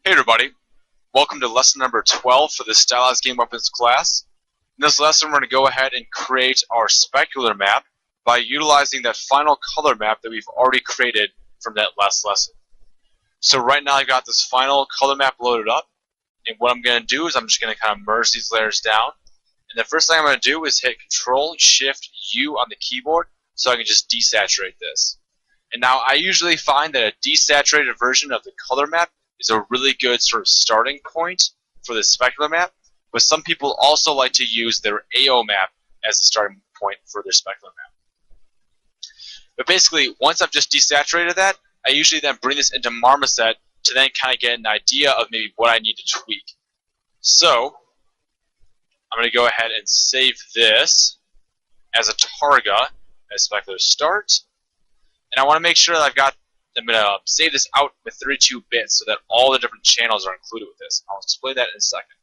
Hey everybody, welcome to lesson number 12 for the Stylized Game Weapons class. In this lesson we're going to go ahead and create our specular map by utilizing that final color map that we've already created from that last lesson. So right now I've got this final color map loaded up, and what I'm going to do is I'm just going to kind of merge these layers down. And the first thing I'm going to do is hit Control-Shift-U on the keyboard so I can just desaturate this. And now I usually find that a desaturated version of the color map is a really good sort of starting point for the specular map, but some people also like to use their AO map as a starting point for their specular map. But basically, once I've just desaturated that, I usually then bring this into Marmoset to then kind of get an idea of maybe what I need to tweak. So I'm going to go ahead and save this as a targa as specular start, and I want to make sure that I'm going to save this out with 32 bits so that all the different channels are included with this. I'll explain that in a second.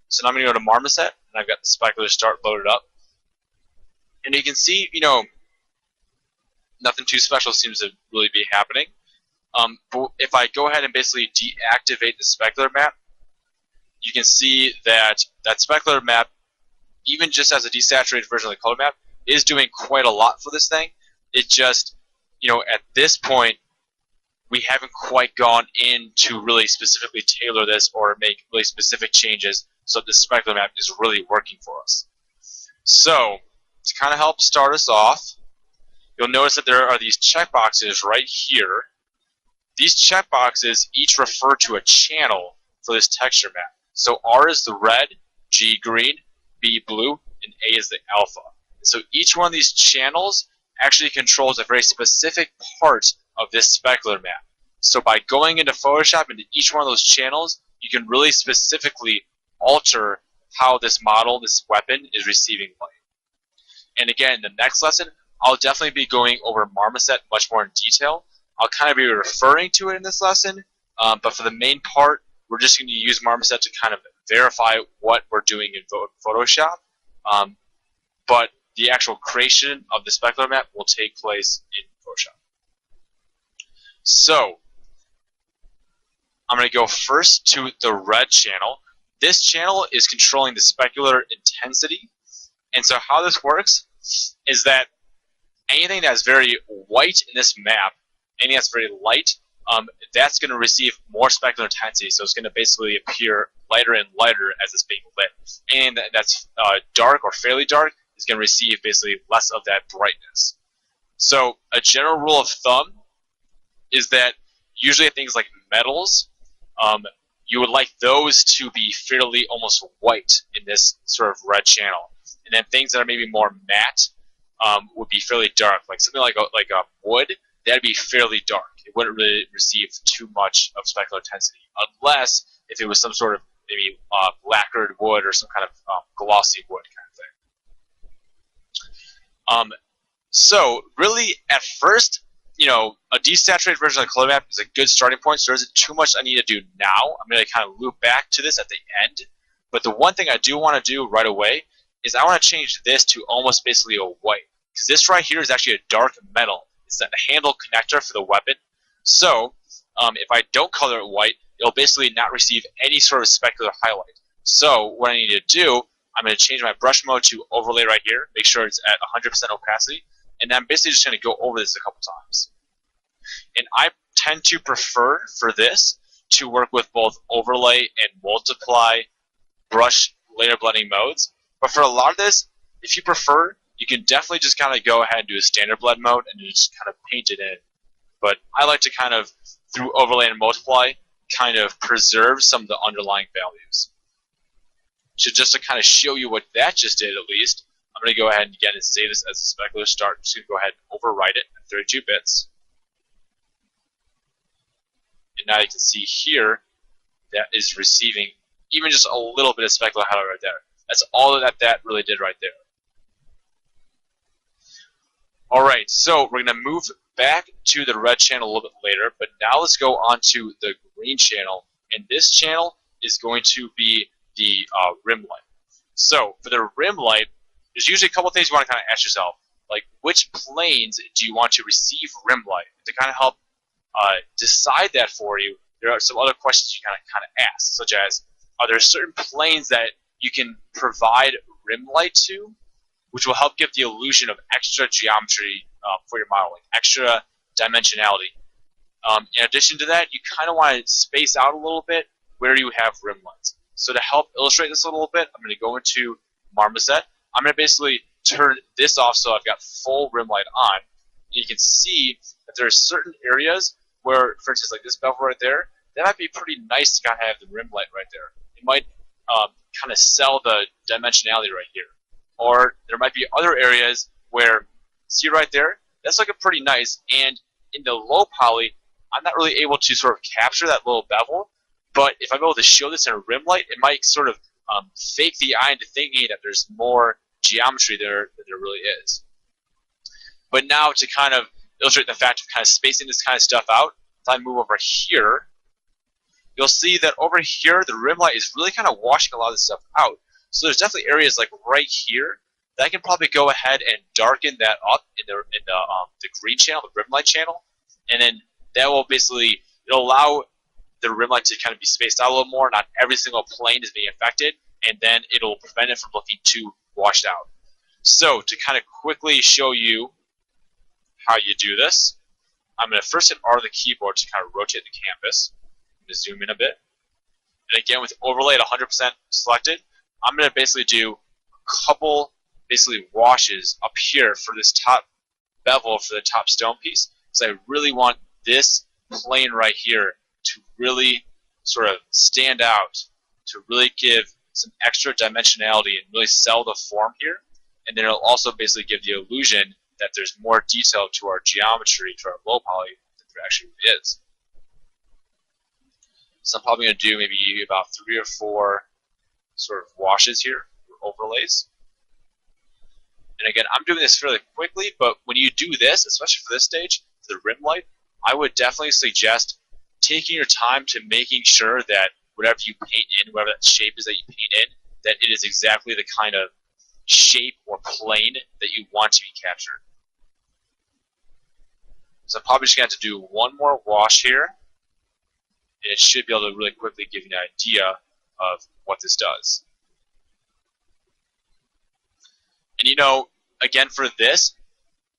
So now I'm going to go to Marmoset, and I've got the specular start loaded up. And you can see, nothing too special seems to really be happening. But if I go ahead and basically deactivate the specular map, you can see that that specular map, even just as a desaturated version of the color map, is doing quite a lot for this thing. It just, at this point, we haven't quite gone in to really specifically tailor this or make really specific changes so that the specular map is really working for us. So, to kind of help start us off, you'll notice that there are these checkboxes right here. These checkboxes each refer to a channel for this texture map. So R is the red, G green, B blue, and A is the alpha. So each one of these channels actually controls a very specific part of this specular map. So by going into Photoshop into each one of those channels, you can really specifically alter how this model, this weapon, is receiving light. And again, in the next lesson, I'll definitely be going over Marmoset much more in detail. I'll kind of be referring to it in this lesson, but for the main part, we're just going to use Marmoset to kind of verify what we're doing in Photoshop. But the actual creation of the specular map will take place in Photoshop. So, I'm going to go first to the red channel. This channel is controlling the specular intensity. And so how this works is that anything that's very white in this map, anything that's very light, that's going to receive more specular intensity. So it's going to basically appear lighter and lighter as it's being lit. And that's dark or fairly dark is going to receive basically less of that brightness. So a general rule of thumb is that usually things like metals, you would like those to be fairly almost white in this sort of red channel. And then things that are maybe more matte would be fairly dark. Like something like a wood, that'd be fairly dark. It wouldn't really receive too much of specular intensity, unless if it was some sort of maybe lacquered wood or some kind of glossy wood kind of thing. So really, at first, a desaturated version of the color map is a good starting point, so there isn't too much I need to do now. I'm going to kind of loop back to this at the end. But the one thing I do want to do right away is I want to change this to almost basically a white. Because this right here is actually a dark metal. It's the handle connector for the weapon. So if I don't color it white, it'll basically not receive any sort of specular highlight. So what I need to do, I'm going to change my brush mode to overlay right here, make sure it's at 100% opacity, and I'm basically just going to go over this a couple times. And I tend to prefer for this to work with both overlay and multiply brush layer blending modes. But for a lot of this, if you prefer, you can definitely just kind of go ahead and do a standard blend mode and just kind of paint it in. But I like to kind of, through overlay and multiply, kind of preserve some of the underlying values. So just to kind of show you what that just did at least, I'm going to go ahead and again and save this as a specular start. I'm just going to go ahead and overwrite it at 32 bits. And now you can see here that is receiving even just a little bit of specular highlight right there. That's all that really did right there. Alright, so we're going to move back to the red channel a little bit later, but now let's go on to the green channel. And this channel is going to be the rim light. So for the rim light, there's usually a couple of things you want to kind of ask yourself. Like, which planes do you want to receive rim light? To kind of help decide that for you, there are some other questions you kind of ask, such as, are there certain planes that you can provide rim light to, which will help give the illusion of extra geometry for your model, like extra dimensionality. In addition to that, you kind of want to space out a little bit where you have rim lights. So to help illustrate this a little bit, I'm going to go into Marmoset. I'm going to basically turn this off so I've got full rim light on. And you can see that there are certain areas where, for instance, like this bevel right there, that might be pretty nice to kind of have the rim light right there. It might kind of sell the dimensionality right here. Or there might be other areas where, see right there, that's looking pretty nice. And in the low poly, I'm not really able to sort of capture that little bevel. But if I'm able to show this in a rim light, it might sort of fake the eye into thinking that there's more geometry there than there really is. But now to kind of illustrate the fact of kind of spacing this kind of stuff out, if I move over here, you'll see that over here the rim light is really kind of washing a lot of this stuff out. So there's definitely areas like right here that I can probably go ahead and darken that up in the green channel, the rim light channel, and then that will basically, it'll allow the rim light to kind of be spaced out a little more. Not every single plane is being affected, and then it'll prevent it from looking too washed out. So to kind of quickly show you how you do this, I'm going to first hit R on the keyboard to kind of rotate the canvas. I'm going to zoom in a bit. And again, with overlay at 100% selected, I'm going to basically do a couple basically washes up here for this top bevel for the top stone piece, because I really want this plane right here to really sort of stand out, to really give some extra dimensionality and really sell the form here. And then it'll also basically give the illusion that there's more detail to our geometry, to our low poly, than there actually is. So I'm probably going to do maybe about 3 or 4 sort of washes here, or overlays. And again, I'm doing this fairly quickly, but when you do this, especially for this stage, the rim light, I would definitely suggest taking your time to making sure that whatever you paint in, whatever that shape is that you paint in, that it is exactly the kind of shape or plane that you want to be captured. So I'm probably just going to have to do one more wash here, and it should be able to really quickly give you an idea of what this does. And you know, again for this,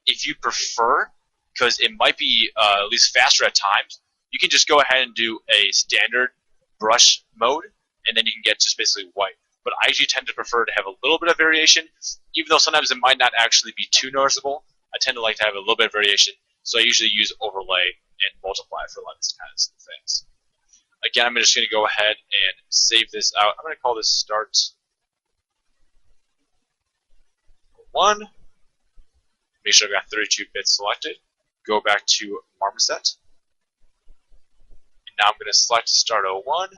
if you prefer, because it might be at least faster at times, you can just go ahead and do a standard brush mode, and then you can get just basically white. But I usually tend to prefer to have a little bit of variation, even though sometimes it might not actually be too noticeable. I tend to like to have a little bit of variation, so I usually use overlay and multiply for a lot of these kinds of things. Again, I'm just going to go ahead and save this out. I'm going to call this start 1. Make sure I've got 32 bits selected. Go back to Marmoset. And now I'm going to select start 01.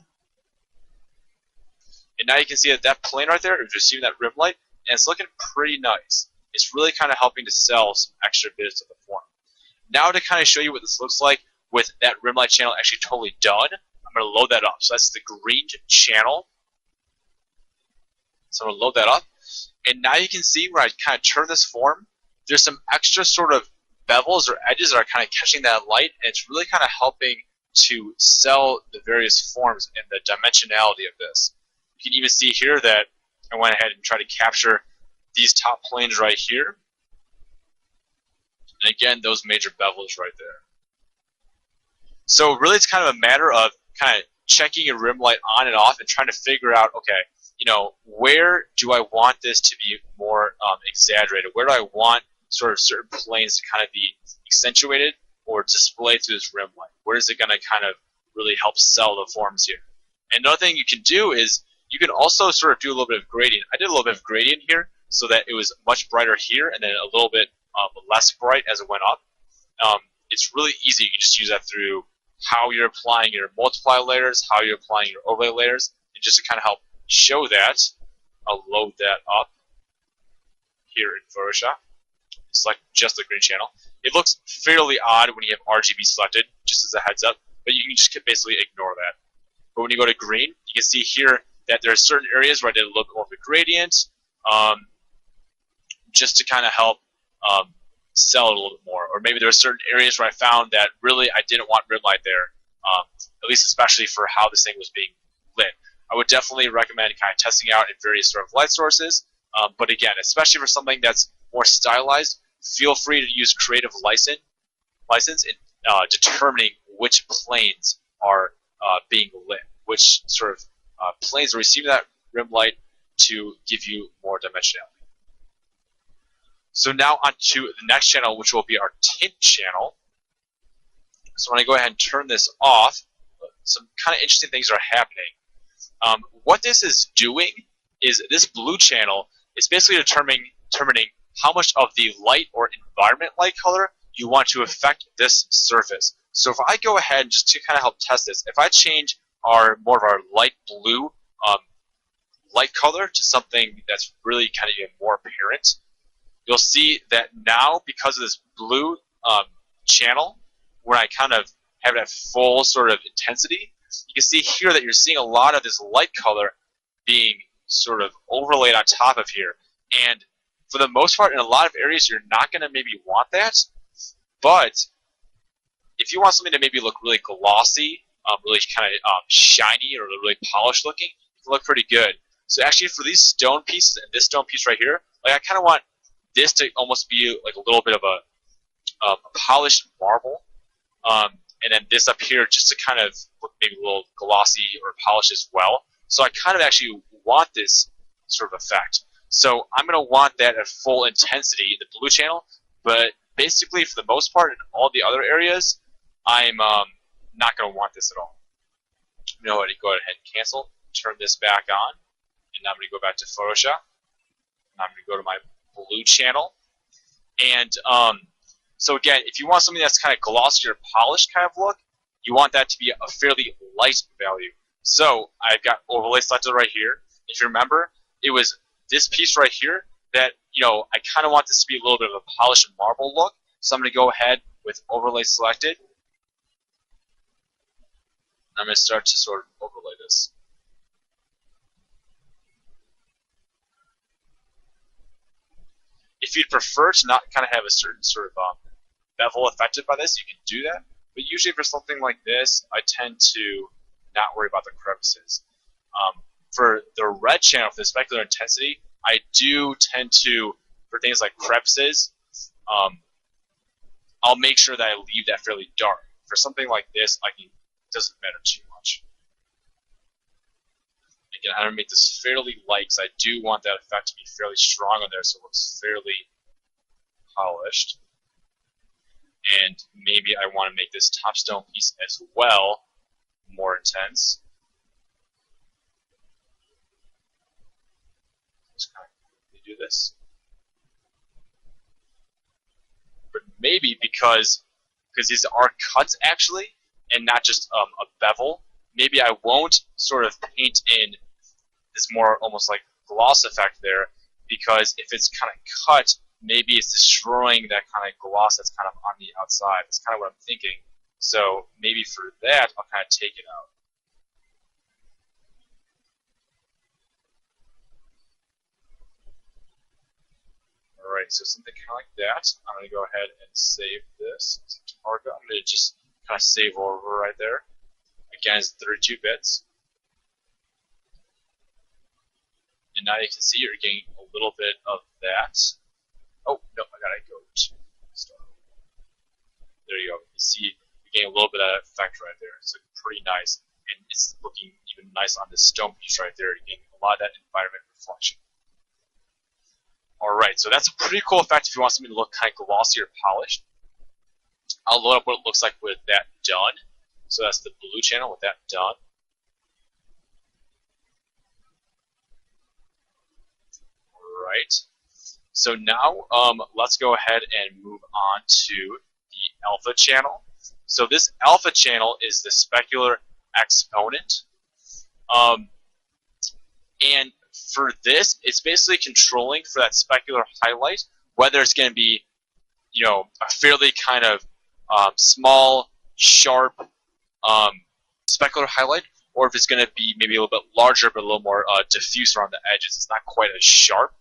And now you can see that that plane right there is receiving that rim light, and it's looking pretty nice. It's really kind of helping to sell some extra bits of the form. Now to kind of show you what this looks like with that rim light channel actually totally done, I'm going to load that up. So that's the green channel. So I'm going to load that up. And now you can see where I kind of turn this form, there's some extra sort of bevels or edges that are kind of catching that light, and it's really kind of helping to sell the various forms and the dimensionality of this. You can even see here that I went ahead and tried to capture these top planes right here. And again, those major bevels right there. So really it's kind of a matter of kind of checking your rim light on and off and trying to figure out, okay, you know, where do I want this to be more exaggerated? Where do I want sort of certain planes to kind of be accentuated or displayed through this rim light? Where is it going to kind of really help sell the forms here? And another thing you can do is you can also sort of do a little bit of gradient. I did a little bit of gradient here so that it was much brighter here and then a little bit less bright as it went up. It's really easy. You can just use that through how you're applying your multiply layers, how you're applying your overlay layers, and just to kind of help show that, I'll load that up here in Photoshop. Select just the green channel. It looks fairly odd when you have RGB selected, just as a heads up, but you can just basically ignore that. But when you go to green, you can see here that there are certain areas where I did a little bit more of a gradient, just to kind of help sell it a little bit more. Or maybe there are certain areas where I found that really I didn't want rim light there. at least especially for how this thing was being lit. I would definitely recommend kind of testing out in various sort of light sources. But again, especially for something that's more stylized, feel free to use creative license in determining which planes are being lit, which sort of planes are receiving that rim light to give you more dimensionality. So now on to the next channel, which will be our tint channel. So when I go ahead and turn this off, some kind of interesting things are happening. What this is doing is this blue channel is basically determining how much of the light or environment light color you want to affect this surface. So if I go ahead, just to kind of help test this, if I change more of our light blue light color to something that's really kind of even more apparent, you'll see that now, because of this blue channel, where I kind of have that full sort of intensity, you can see here that you're seeing a lot of this light color being sort of overlaid on top of here. And for the most part, in a lot of areas, you're not going to maybe want that. But if you want something to maybe look really glossy, really kind of shiny or really polished looking, it can look pretty good. So actually, for these stone pieces and this stone piece right here, like I kind of want this to almost be like a little bit of a polished marble, and then this up here just to kind of look maybe a little glossy or polished as well. So I kind of actually want this sort of effect. So I'm going to want that at full intensity in the blue channel, but basically for the most part in all the other areas, I'm not going to want this at all. You know what? Go ahead and cancel, turn this back on, and now I'm going to go back to Photoshop. And I'm going to go to my blue channel, and so again, if you want something that's kind of glossy or polished kind of look, you want that to be a fairly light value. So I've got overlay selected right here. If you remember, it was this piece right here that, I kind of want this to be a little bit of a polished marble look. So I'm going to go ahead with overlay selected. I'm going to start to sort of overlay this. If you'd prefer to not kind of have a certain sort of bevel affected by this, you can do that. But usually for something like this, I tend to not worry about the crevices. For the red channel, for the specular intensity, I do tend to, for things like crevices, I'll make sure that I leave that fairly dark. For something like this, it doesn't matter too much. Again, I'm going to make this fairly light because I do want that effect to be fairly strong on there so it looks fairly polished. And maybe I want to make this top stone piece as well more intense. Just kind of quickly do this. But maybe because these are cuts actually, and not just a bevel, maybe I won't sort of paint in this more almost like gloss effect there, because if it's kind of cut, maybe it's destroying that kind of gloss that's kind of on the outside. That's kind of what I'm thinking. So maybe for that, I'll kind of take it out. Alright, so something kind of like that. I'm going to go ahead and save this as a target. I'm going to just kind of save over right there. Again, it's 32 bits. And now you can see you're getting a little bit of that. Oh, no, I gotta go to start. There you go. You see you're getting a little bit of that effect right there. It's looking pretty nice. And it's looking even nice on this stone piece right there. You're getting a lot of that environment reflection. Alright, so that's a pretty cool effect if you want something to look kind of glossy or polished. I'll load up what it looks like with that done. So that's the blue channel with that done. Alright. So now let's go ahead and move on to the alpha channel. So this alpha channel is the specular exponent. And for this, it's basically controlling for that specular highlight, whether it's going to be, a fairly kind of small, sharp specular highlight, or if it's going to be maybe a little bit larger but a little more diffuse around the edges. It's not quite as sharp.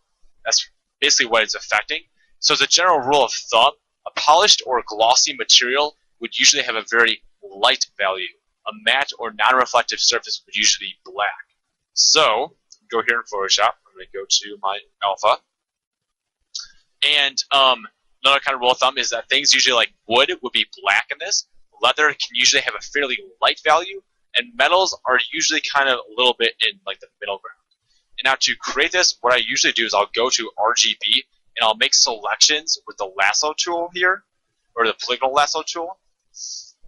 That's basically what it's affecting. So as a general rule of thumb, a polished or glossy material would usually have a very light value. a matte or non-reflective surface would usually be black. So, go here in Photoshop. I'm going to go to my alpha. And another kind of rule of thumb is that things usually like wood would be black in this. Leather can usually have a fairly light value, and metals are usually kind of a little bit in like the middle ground. And now to create this, what I usually do is I'll go to RGB and I'll make selections with the lasso tool here, or the polygonal lasso tool.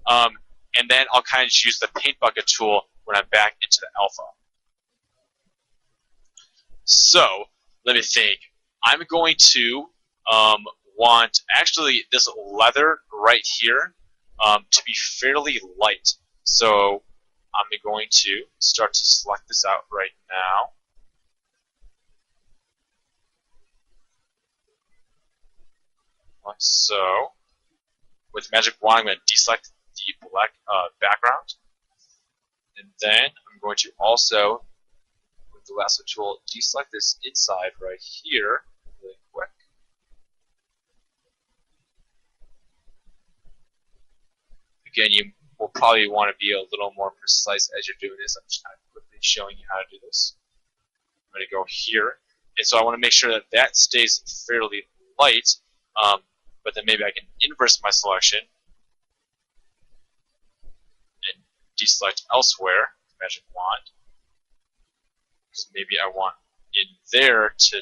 And then I'll kind of use the paint bucket tool when I'm back into the alpha. So, let me think. I'm going to want actually this leather right here to be fairly light. So I'm going to start to select this out right now. Like so. With Magic Wand, I'm going to deselect the black background. And then I'm going to also, with the lasso tool, deselect this inside right here really quick. Again, you will probably want to be a little more precise as you're doing this. I'm just kind of quickly showing you how to do this. I'm going to go here. And so I want to make sure that that stays fairly light, but then maybe I can inverse my selection and deselect elsewhere, Magic Wand. Because maybe I want in there to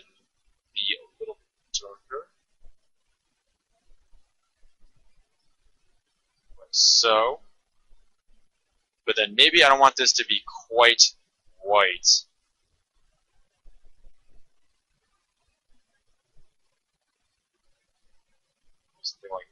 be a little bit darker. Like so. But then maybe I don't want this to be quite white. Something like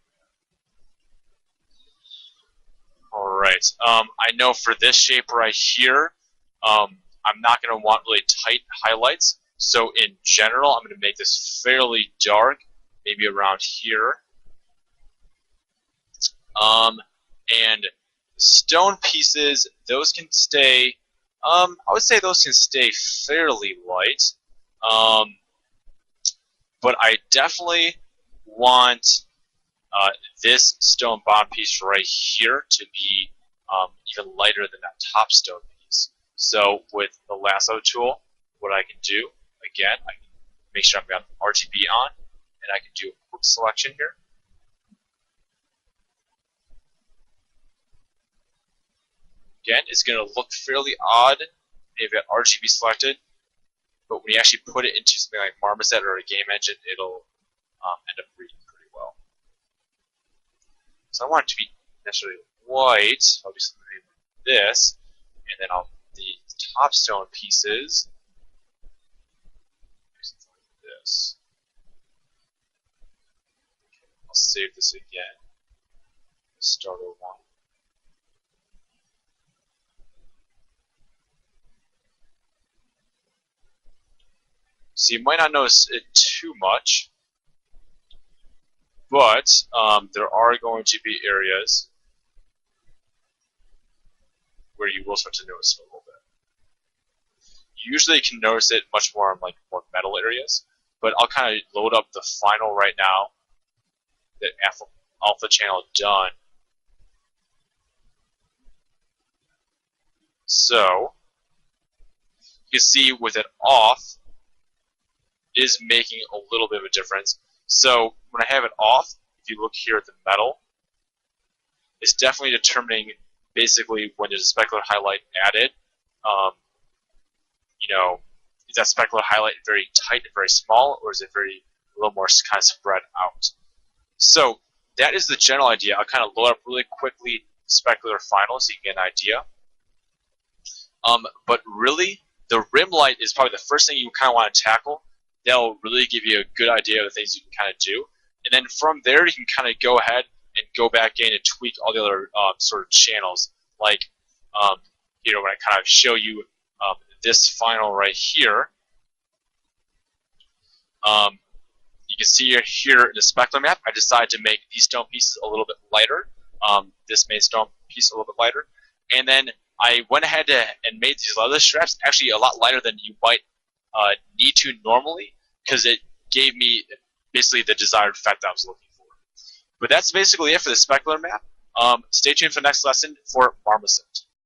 that. Alright, I know for this shape right here, I'm not going to want really tight highlights. So in general, I'm going to make this fairly dark, maybe around here. And stone pieces, those can stay, I would say those can stay fairly light. But I definitely want this stone bottom piece right here to be even lighter than that top stone piece. So with the lasso tool, what I can do, again, I can make sure I've got RGB on, and I can do a quick selection here. Again, it's going to look fairly odd if you have RGB selected, but when you actually put it into something like Marmoset or a game engine, it'll end up reading pretty well. So I want it to be necessarily white. I'll do something like this, and then I'll the top stone pieces. Do something like this. Okay, I'll save this again. Start over one. So you might not notice it too much, but there are going to be areas where you will start to notice it a little bit. You usually can notice it much more in like more metal areas, but I'll kind of load up the final right now. The alpha channel done. So you can see with it off, is making a little bit of a difference. So when I have it off, if you look here at the metal, it's definitely determining basically when there's a specular highlight added. You know, is that specular highlight very tight and very small, or is it very a little more kind of spread out? So that is the general idea. I'll kind of load up really quickly specular final so you can get an idea. But really, the rim light is probably the first thing you kind of want to tackle. That'll really give you a good idea of the things you can kind of do. And then from there, you can kind of go ahead and go back in and tweak all the other sort of channels. Like, you know, when I kind of show you this final right here, you can see here in the specular map, I decided to make these stone pieces a little bit lighter, this main stone piece a little bit lighter. And then I went ahead and made these leather straps actually a lot lighter than you might need to normally, because it gave me basically the desired effect that I was looking for. But that's basically it for the specular map. Stay tuned for the next lesson for Marmoset.